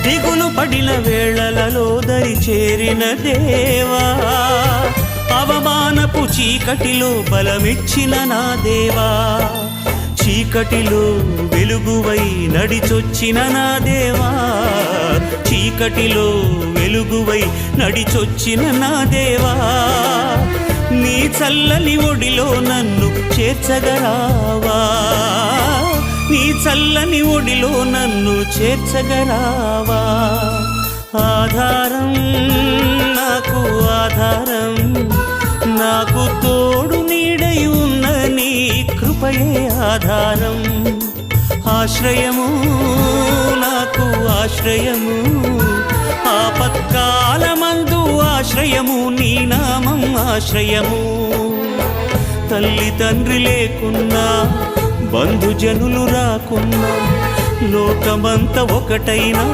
దిగులు పడిన వేళలలో దరి చేరిన దేవా, అవమానపు చీకటిలో బలమిచ్చిన నా దేవా, చీకటిలో వెలుగువై నడిచొచ్చిన నా దేవా, చీకటిలో వెలుగువై నడిచొచ్చిన నా దేవా, నీ చల్లని ఒడిలో నన్ను చేర్చగరావా, నీ చల్లని ఒడిలో నన్ను చేర్చగరావా. ఆధారం నాకు ఆధారం, నాకు తోడు నీడై ఉన్న నీ కృపయే ఆధారం, ఆశ్రయము నాకు ఆశ్రయము, ఆపత్కాలమందు ఆశ్రయము, నీ నామం ఆశ్రయము. తల్లి తండ్రి లేకున్నా, బంధుజనులు రాకున్నా, లోకమంత ఒకటైనా